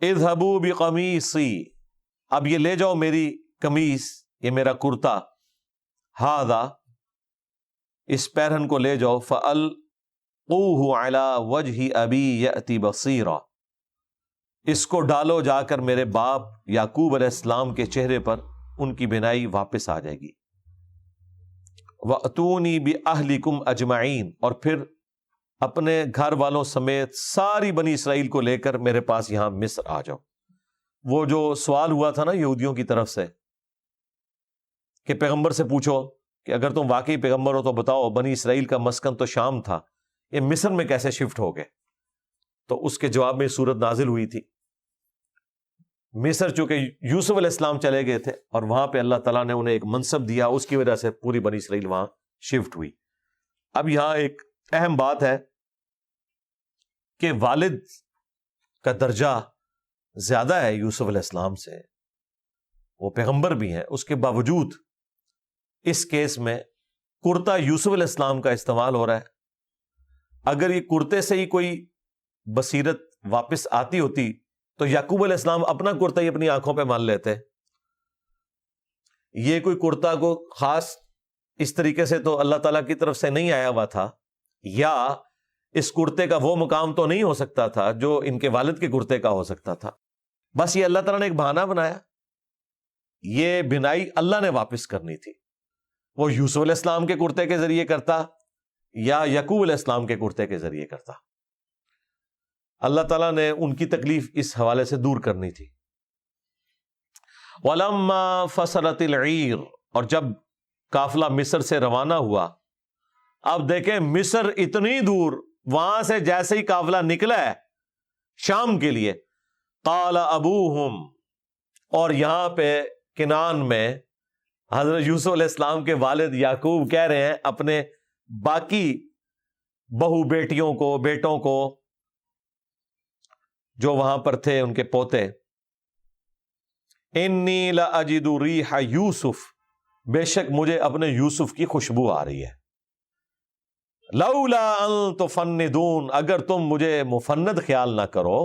اذهبوا بقمیصی، اب یہ لے جاؤ میری قمیص، یہ میرا کرتا، ھذا، اس پیرہن کو لے جاؤ، فَأَلْقُوهُ عَلَى وَجْهِ أَبِي يَأْتِ بَصِيرًا، اس کو ڈالو جا کر میرے باپ یعقوب علیہ السلام کے چہرے پر، ان کی بینائی واپس آ جائے گی۔ وَأْتُونِي بِأَهْلِكُمْ أَجْمَعِينَ، اور پھر اپنے گھر والوں سمیت ساری بنی اسرائیل کو لے کر میرے پاس یہاں مصر آ جاؤ۔ وہ جو سوال ہوا تھا نا یہودیوں کی طرف سے کہ پیغمبر سے پوچھو کہ اگر تم واقعی پیغمبر ہو تو بتاؤ بنی اسرائیل کا مسکن تو شام تھا، یہ مصر میں کیسے شفٹ ہو گئے؟ تو اس کے جواب میں سورت نازل ہوئی تھی۔ مصر چونکہ یوسف علیہ السلام چلے گئے تھے اور وہاں پہ اللہ تعالیٰ نے انہیں ایک منصب دیا، اس کی وجہ سے پوری بنی اسرائیل وہاں شفٹ ہوئی۔ اب یہاں ایک اہم بات ہے کہ والد کا درجہ زیادہ ہے یوسف علیہ السلام سے، وہ پیغمبر بھی ہیں، اس کے باوجود اس کیس میں کرتا یوسف علیہ السلام کا استعمال ہو رہا ہے۔ اگر یہ کرتے سے ہی کوئی بصیرت واپس آتی ہوتی تو یعقوب علیہ السلام اپنا کرتا ہی اپنی آنکھوں پہ مان لیتے۔ یہ کوئی کرتا کو خاص اس طریقے سے تو اللہ تعالیٰ کی طرف سے نہیں آیا ہوا تھا، یا اس کرتے کا وہ مقام تو نہیں ہو سکتا تھا جو ان کے والد کے کرتے کا ہو سکتا تھا۔ بس یہ اللہ تعالیٰ نے ایک بہانہ بنایا، یہ بنائی اللہ نے واپس کرنی تھی۔ وہ یوسف علیہ السلام کے کرتے کے ذریعے کرتا یا یعقوب علیہ السلام کے کرتے کے ذریعے کرتا، اللہ تعالیٰ نے ان کی تکلیف اس حوالے سے دور کرنی تھی۔ وَلَمَّا فَصَلَتِ الْعِيرُ، اور جب قافلہ مصر سے روانہ ہوا، اب دیکھیں مصر اتنی دور، وہاں سے جیسے ہی قافلہ نکلا ہے شام کے لیے، قال ابوہم، اور یہاں پہ کنعان میں حضرت یوسف علیہ السلام کے والد یعقوب کہہ رہے ہیں اپنے باقی بہو بیٹیوں کو، بیٹوں کو جو وہاں پر تھے، ان کے پوتے، انی لاجد ریح یوسف، بے شک مجھے اپنے یوسف کی خوشبو آ رہی ہے، لولا ان تفندون، اگر تم مجھے مفند خیال نہ کرو،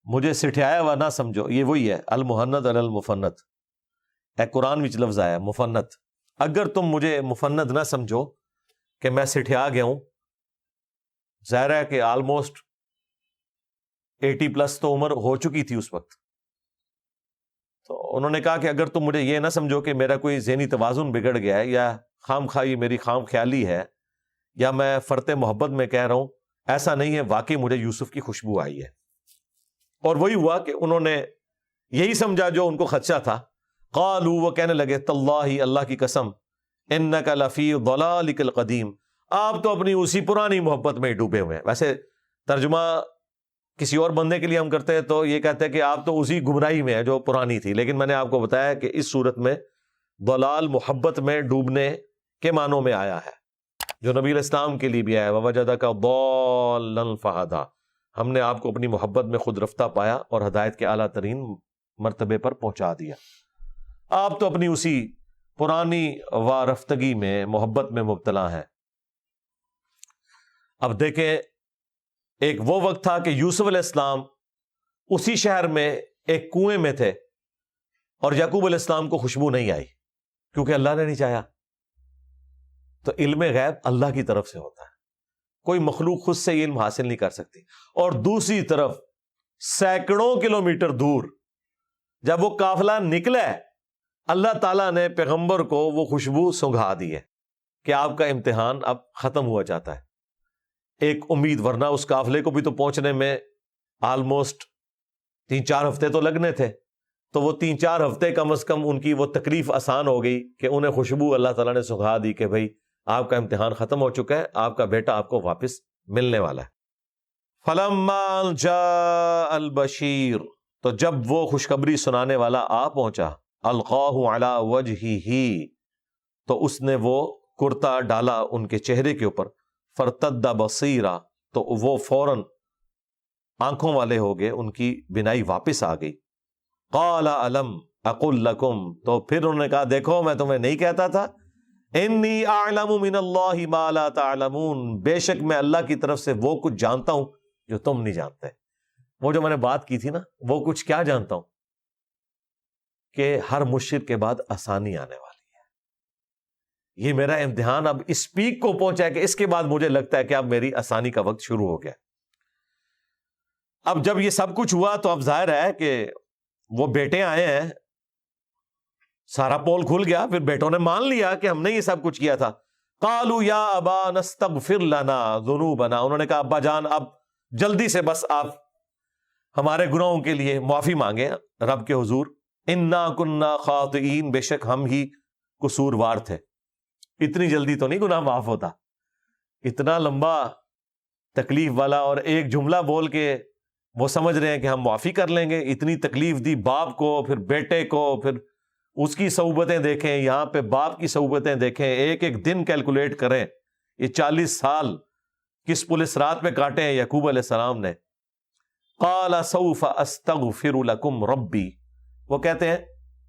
مجھے سٹھایا ہوا نہ سمجھو، یہ وہی ہے المہند علی المفند، اے قرآن وچ لفظ آیا مفند، اگر تم مجھے مفند نہ سمجھو کہ میں سٹھیا گیا ہوں، ظاہر ہے کہ آلموسٹ 80 پلس تو عمر ہو چکی تھی اس وقت، تو انہوں نے کہا کہ اگر تم مجھے یہ نہ سمجھو کہ میرا کوئی ذہنی توازن بگڑ گیا ہے، یا خام خواہی میری خام خیالی ہے، یا میں فرط محبت میں کہہ رہا ہوں، ایسا نہیں ہے، واقعی مجھے یوسف کی خوشبو آئی ہے۔ اور وہی ہوا کہ انہوں نے یہی سمجھا جو ان کو خدشہ تھا، قالوا، وہ کہنے لگے، تاللہ، اللہ کی قسم، انک لفی ضلالک القدیم، آپ تو اپنی اسی پرانی محبت میں ڈوبے ہوئے ہیں۔ ویسے ترجمہ کسی اور بندے کے لیے ہم کرتے ہیں تو یہ کہتے ہیں کہ آپ تو اسی گمراہی میں ہیں جو پرانی تھی، لیکن میں نے آپ کو بتایا کہ اس صورت میں ضلال محبت میں ڈوبنے کے معنوں میں آیا ہے، جو نبی علیہ السلام کے لیے بھی آیا، ووجدک ضالا فہدی، ہم نے آپ کو اپنی محبت میں خود رفتہ پایا اور ہدایت کے اعلیٰ ترین مرتبے پر پہنچا دیا۔ آپ تو اپنی اسی پرانی وارفتگی میں، محبت میں مبتلا ہیں۔ اب دیکھیں، ایک وہ وقت تھا کہ یوسف علیہ السلام اسی شہر میں ایک کنویں میں تھے اور یعقوب علیہ السلام کو خوشبو نہیں آئی کیونکہ اللہ نے نہیں چاہا۔ تو علم غیب اللہ کی طرف سے ہوتا ہے، کوئی مخلوق خود سے یہ علم حاصل نہیں کر سکتی۔ اور دوسری طرف سینکڑوں کلومیٹر دور جب وہ قافلہ نکلا ہے، اللہ تعالیٰ نے پیغمبر کو وہ خوشبو سنگھا دی ہے کہ آپ کا امتحان اب ختم ہوا جاتا ہے۔ ایک امید، ورنہ اس قافلے کو بھی تو پہنچنے میں آلموسٹ 3-4 ہفتے تو لگنے تھے، تو وہ 3-4 ہفتے کم از کم ان کی وہ تکلیف آسان ہو گئی کہ انہیں خوشبو اللہ تعالیٰ نے سنگھا دی کہ بھئی آپ کا امتحان ختم ہو چکا ہے، آپ کا بیٹا آپ کو واپس ملنے والا ہے۔ فَلَمَّا جَاءَ الْبَشِيرُ، تو جب وہ خوشخبری سنانے والا آ پہنچا، القاہ علی وجہہ، تو اس نے وہ کرتا ڈالا ان کے چہرے کے اوپر، فرتد بصیرا، تو وہ فوراً آنکھوں والے ہو گئے، ان کی بینائی واپس آ گئی۔ قال الم اقل لکم، تو پھر انہوں نے کہا دیکھو میں تمہیں نہیں کہتا تھا، انی اعلم من اللہ ما لا تعلمون، بے شک میں اللہ کی طرف سے وہ کچھ جانتا ہوں جو تم نہیں جانتے۔ وہ جو میں نے بات کی تھی نا، وہ کچھ کیا جانتا ہوں کہ ہر مشکل کے بعد آسانی آنے والی ہے. یہ میرا امتحان اب اس پیک کو پہنچا ہے کہ اس کے بعد مجھے لگتا ہے کہ اب میری آسانی کا وقت شروع ہو گیا. اب جب یہ سب کچھ ہوا تو اب ظاہر ہے کہ وہ بیٹے آئے ہیں، سارا پول کھل گیا. پھر بیٹوں نے مان لیا کہ ہم نے یہ سب کچھ کیا تھا. قالوا یا ابا نستغفر لنا ذنوبنا، انہوں نے کہا ابا جان اب جلدی سے بس آپ ہمارے گناہوں کے لیے معافی مانگیں رب کے حضور. انا کنا خاطئین، بے شک ہم ہی قصوروار تھے. اتنی جلدی تو نہیں گناہ معاف ہوتا. اتنا لمبا تکلیف والا، اور ایک جملہ بول کے وہ سمجھ رہے ہیں کہ ہم معافی کر لیں گے. اتنی تکلیف دی باپ کو، پھر بیٹے کو، پھر اس کی صعوبتیں دیکھیں، یہاں پہ باپ کی صعوبتیں دیکھیں. ایک ایک دن کیلکولیٹ کریں. یہ 40 سال کس پولیس رات پہ کاٹے ہیں یعقوب علیہ السلام نے. قال سوف استغفر لکم ربی، وہ کہتے ہیں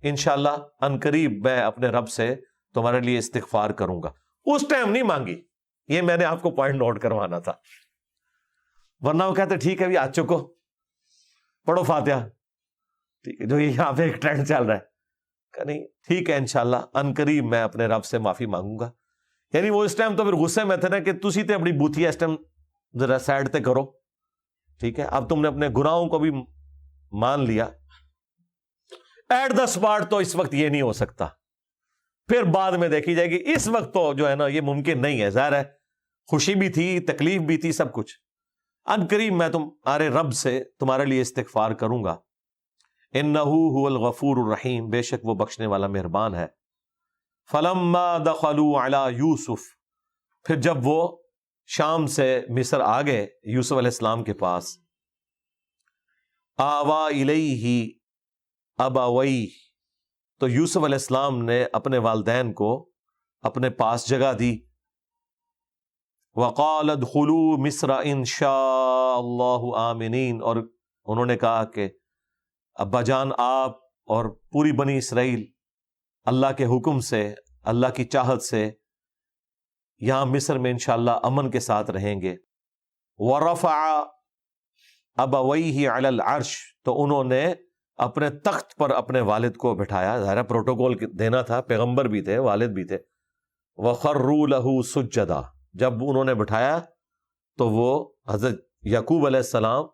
انشاءاللہ عنقریب میں اپنے رب سے تمہارے لیے استغفار کروں گا. اس ٹائم نہیں مانگی. یہ میں نے آپ کو پوائنٹ نوٹ کروانا تھا، ورنہ وہ کہتے ٹھیک ہے بھی آج چکو پڑھو فاتحہ. ٹھیک ہے، جو یہاں پہ ایک ٹرینڈ چل رہا ہے کہ نہیں ٹھیک ہے انشاءاللہ عنقریب میں اپنے رب سے معافی مانگوں گا. یعنی وہ اس ٹائم تو پھر غصے میں تھے نا کہ تسی تے اپنی بوتھی اس ٹائم ذرا سائڈ تے کرو. ٹھیک ہے، اب تم نے اپنے گناہوں کو بھی مان لیا. ایٹ دا اسپاٹ تو اس وقت یہ نہیں ہو سکتا، پھر بعد میں دیکھی جائے گی. اس وقت تو جو ہے نا یہ ممکن نہیں ہے. ظاہر ہے خوشی بھی تھی، تکلیف بھی تھی، سب کچھ. عنقریب میں تمہارے رب سے تمہارے لیے استغفار کروں گا. انہ هو الغفور الرحیم، بے شک وہ بخشنے والا مہربان ہے. فلما دخلوا علی یوسف، پھر جب وہ شام سے مصر آ گئے یوسف علیہ السلام کے پاس. آوا الیہ ابویہ، تو یوسف علیہ السلام نے اپنے والدین کو اپنے پاس جگہ دی. وقال ادخلوا مصر ان شاء اللہ آمنین، اور انہوں نے کہا کہ ابا جان آپ اور پوری بنی اسرائیل اللہ کے حکم سے، اللہ کی چاہت سے یہاں مصر میں انشاءاللہ امن کے ساتھ رہیں گے. ورفع ابویہ علی العرش، تو انہوں نے اپنے تخت پر اپنے والد کو بٹھایا. ظاہر پروٹوکول دینا تھا، پیغمبر بھی تھے، والد بھی تھے. وخروا لہ سجدا، جب انہوں نے بٹھایا تو وہ حضرت یعقوب علیہ السلام،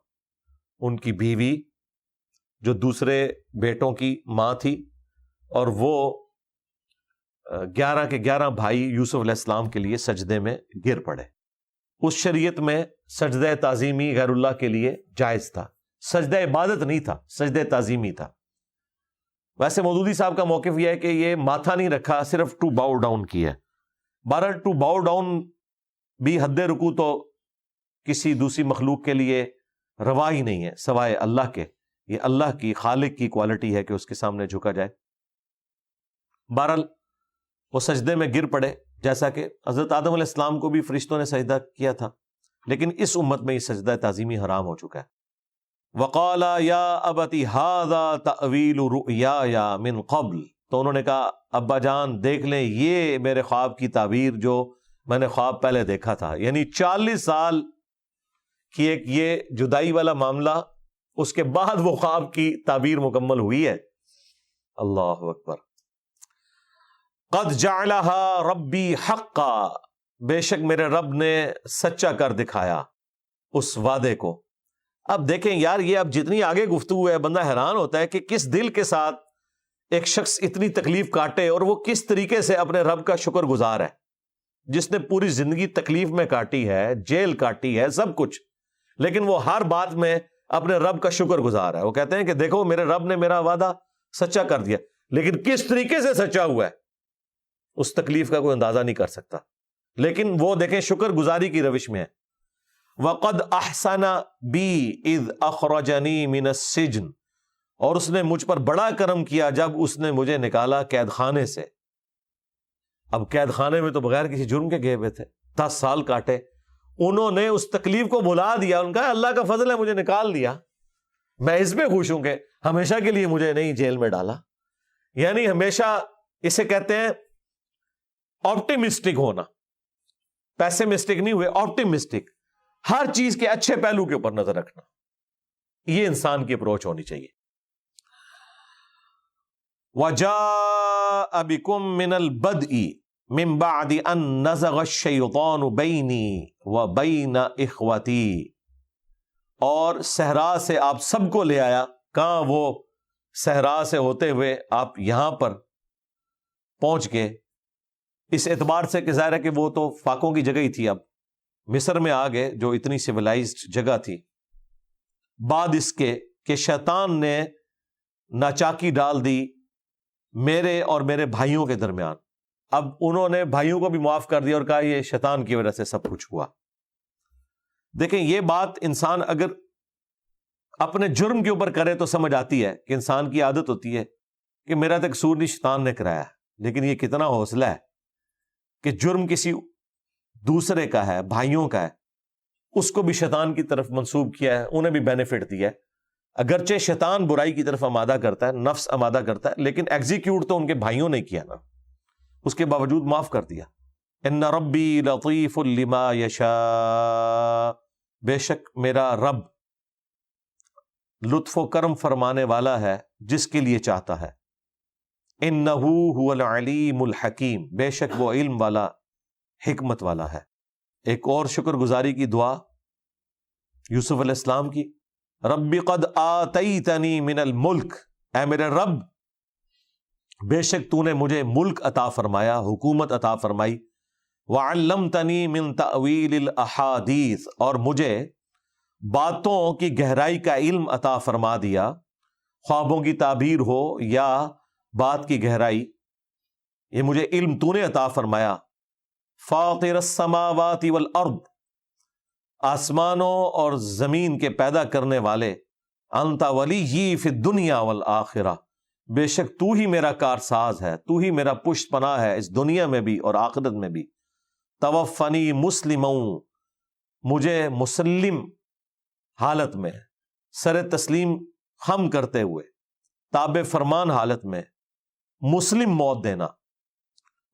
ان کی بیوی جو دوسرے بیٹوں کی ماں تھی، اور وہ 11 کے 11 بھائی یوسف علیہ السلام کے لیے سجدے میں گر پڑے. اس شریعت میں سجدہ تعظیمی غیر اللہ کے لیے جائز تھا، سجدہ عبادت نہیں تھا، سجدہ تعظیمی تھا. ویسے مودودی صاحب کا موقف یہ ہے کہ یہ ماتھا نہیں رکھا، صرف ٹو باؤ ڈاؤن کیا. بہرحال ٹو باؤ ڈاؤن بھی حد رکوع تو کسی دوسری مخلوق کے لیے روا ہی نہیں ہے سوائے اللہ کے. یہ اللہ کی، خالق کی کوالٹی ہے کہ اس کے سامنے جھکا جائے. بہرحال وہ سجدے میں گر پڑے، جیسا کہ حضرت آدم علیہ السلام کو بھی فرشتوں نے سجدہ کیا تھا، لیکن اس امت میں یہ سجدہ تعظیمی حرام ہو چکا ہے. وقال یا ابت ھذا تأویل رؤیای من قبل، تو انہوں نے کہا ابا جان دیکھ لیں یہ میرے خواب کی تعبیر جو میں نے خواب پہلے دیکھا تھا. یعنی 40 سال کی ایک یہ جدائی والا معاملہ، اس کے بعد وہ خواب کی تعبیر مکمل ہوئی ہے. اللہ اکبر. قد جعلها ربی حقا، بے شک میرے رب نے سچا کر دکھایا اس وعدے کو. اب دیکھیں یار، یہ اب جتنی آگے گفتگو ہے بندہ حیران ہوتا ہے کہ کس دل کے ساتھ ایک شخص اتنی تکلیف کاٹے، اور وہ کس طریقے سے اپنے رب کا شکر گزار ہے، جس نے پوری زندگی تکلیف میں کاٹی ہے، جیل کاٹی ہے، سب کچھ، لیکن وہ ہر بات میں اپنے رب کا شکر گزار ہے. وہ کہتے ہیں کہ دیکھو میرے رب نے میرا وعدہ سچا کر دیا، لیکن کس طریقے سے سچا ہوا ہے اس تکلیف کا کوئی اندازہ نہیں کر سکتا. لیکن وہ دیکھیں شکر گزاری کی روش میں ہے. وَقَدْ أَحْسَنَ بِي إِذْ أَخْرَجَنِي مِنَ السِّجْنِ، اور اس نے مجھ پر بڑا کرم کیا جب اس نے مجھے نکالا قید خانے سے. اب قید خانے میں تو بغیر کسی جرم کے گئے ہوئے تھے، 10 سال کاٹے. انہوں نے اس تکلیف کو بھلا دیا، ان کا اللہ کا فضل ہے مجھے نکال دیا، میں اس پہ خوش ہوں کہ ہمیشہ کے لیے مجھے نہیں جیل میں ڈالا. یعنی ہمیشہ اسے کہتے ہیں آپٹیمسٹک ہونا، پیسمسٹک نہیں ہوئے، آپٹیمسٹک. ہر چیز کے اچھے پہلو کے اوپر نظر رکھنا. یہ انسان کی اپروچ ہونی چاہیے. وَجَاءَ بِكُم مِّنَ الْبَدْءِ مِن بَعْدِ أَن نَزَغَ الشَّيْطَانُ بَيْنِي وَبَيْنَ إِخْوَتِي، اور صحرا سے آپ سب کو لے آیا. کہاں؟ وہ صحرا سے ہوتے ہوئے آپ یہاں پر پہنچ گئے. اس اعتبار سے کہ ظاہر ہے کہ وہ تو فاقوں کی جگہ ہی تھی. اب مصر میں آ گئے جو اتنی سویلائزڈ جگہ تھی. بعد اس کے کہ شیطان نے ناچاکی ڈال دی میرے اور میرے بھائیوں کے درمیان. اب انہوں نے بھائیوں کو بھی معاف کر دیا اور کہا یہ شیطان کی وجہ سے سب کچھ ہوا. دیکھیں یہ بات انسان اگر اپنے جرم کے اوپر کرے تو سمجھ آتی ہے کہ انسان کی عادت ہوتی ہے کہ میرا تو قصور نہیں، شیطان نے کرایا. لیکن یہ کتنا حوصلہ ہے کہ جرم کسی دوسرے کا ہے، بھائیوں کا ہے، اس کو بھی شیطان کی طرف منسوب کیا ہے، انہیں بھی بینیفٹ دیا ہے. اگرچہ شیطان برائی کی طرف آمادہ کرتا ہے، نفس آمادہ کرتا ہے، لیکن ایگزیکیوٹ تو ان کے بھائیوں نے کیا نا، اس کے باوجود معاف کر دیا. ان ربی لطیف لما یشاء، بے شک میرا رب لطف و کرم فرمانے والا ہے جس کے لیے چاہتا ہے. انہ هو العلیم الحکیم، بے شک وہ علم والا، حکمت والا ہے. ایک اور شکر گزاری کی دعا یوسف علیہ السلام کی، رب قد آتیتنی من الملک، اے میرے رب بے شک تو نے مجھے ملک عطا فرمایا، حکومت عطا فرمائی. وعلمتنی من تأویل الاحادیث، اور مجھے باتوں کی گہرائی کا علم عطا فرما دیا، خوابوں کی تعبیر ہو یا بات کی گہرائی، یہ مجھے علم تو نے عطا فرمایا. فاطر السماوات والارض، آسمانوں اور زمین کے پیدا کرنے والے. انت ولی فی الدنیا والآخرہ، بے شک تو ہی میرا کارساز ہے، تو ہی میرا پشت پناہ ہے اس دنیا میں بھی اور آخرت میں بھی. توفنی مسلموں، مجھے مسلم حالت میں، سر تسلیم خم کرتے ہوئے، تابع فرمان حالت میں مسلم موت دینا.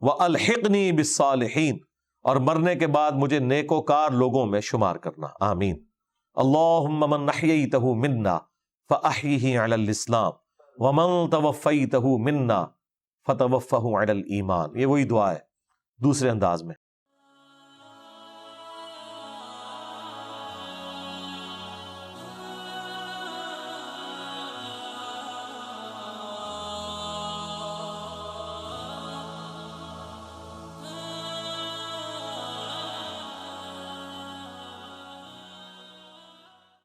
وَأَلْحِقْنِي بِالصَّالِحِينَ، اور مرنے کے بعد مجھے نیکوکار لوگوں میں شمار کرنا. آمین. اللہم من احییتہ منا فاحیہ علی الاسلام ومن توفیتہ منا فتوفہ علی الایمان. یہ وہی دعا ہے دوسرے انداز میں.